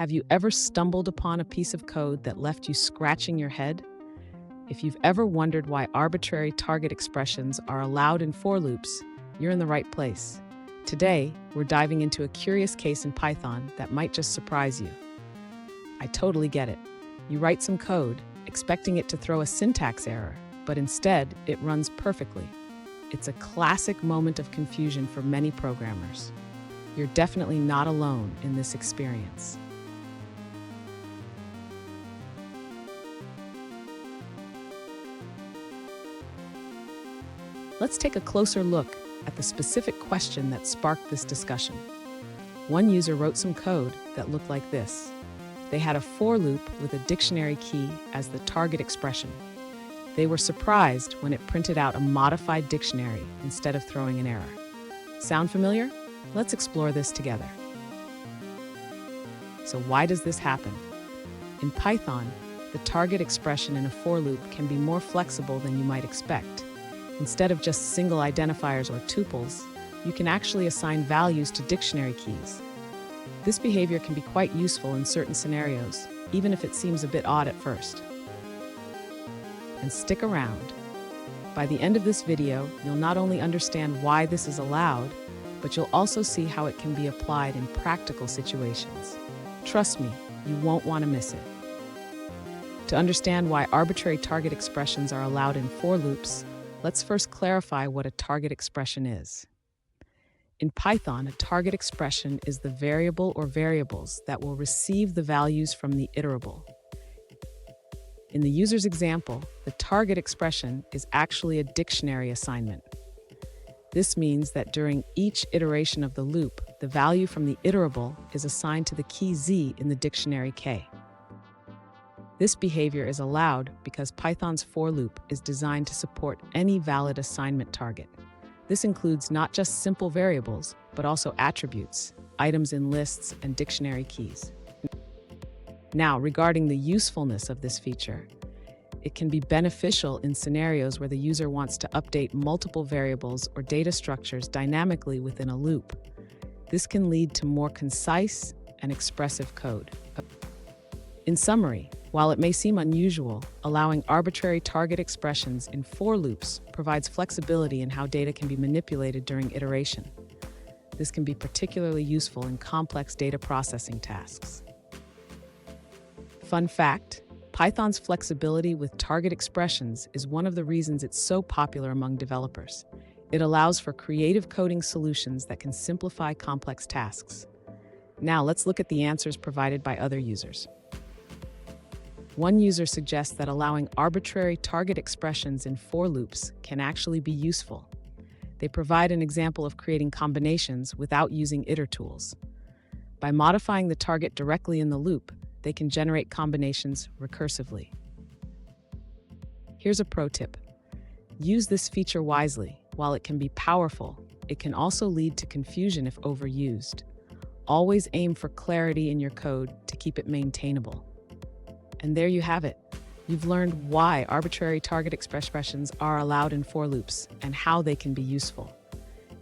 Have you ever stumbled upon a piece of code that left you scratching your head? If you've ever wondered why arbitrary target expressions are allowed in for loops, you're in the right place. Today, we're diving into a curious case in Python that might just surprise you. I totally get it. You write some code, expecting it to throw a syntax error, but instead, it runs perfectly. It's a classic moment of confusion for many programmers. You're definitely not alone in this experience. Let's take a closer look at the specific question that sparked this discussion. One user wrote some code that looked like this. They had a for loop with a dictionary key as the target expression. They were surprised when it printed out a modified dictionary instead of throwing an error. Sound familiar? Let's explore this together. So why does this happen? In Python, the target expression in a for loop can be more flexible than you might expect. Instead of just single identifiers or tuples, you can actually assign values to dictionary keys. This behavior can be quite useful in certain scenarios, even if it seems a bit odd at first. And stick around. By the end of this video, you'll not only understand why this is allowed, but you'll also see how it can be applied in practical situations. Trust me, you won't want to miss it. To understand why arbitrary target expressions are allowed in for loops, let's first clarify what a target expression is. In Python, a target expression is the variable or variables that will receive the values from the iterable. In the user's example, the target expression is actually a dictionary assignment. This means that during each iteration of the loop, the value from the iterable is assigned to the key z in the dictionary k. This behavior is allowed because Python's for loop is designed to support any valid assignment target. This includes not just simple variables, but also attributes, items in lists, and dictionary keys. Now, regarding the usefulness of this feature, it can be beneficial in scenarios where the user wants to update multiple variables or data structures dynamically within a loop. This can lead to more concise and expressive code. In summary, while it may seem unusual, allowing arbitrary target expressions in for loops provides flexibility in how data can be manipulated during iteration. This can be particularly useful in complex data processing tasks. Fun fact, Python's flexibility with target expressions is one of the reasons it's so popular among developers. It allows for creative coding solutions that can simplify complex tasks. Now let's look at the answers provided by other users. One user suggests that allowing arbitrary target expressions in for loops can actually be useful. They provide an example of creating combinations without using iter tools. By modifying the target directly in the loop, they can generate combinations recursively. Here's a pro tip. Use this feature wisely. While it can be powerful, it can also lead to confusion if overused. Always aim for clarity in your code to keep it maintainable. And there you have it. You've learned why arbitrary target expressions are allowed in for loops and how they can be useful.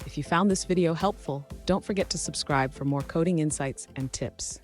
If you found this video helpful, don't forget to subscribe for more coding insights and tips.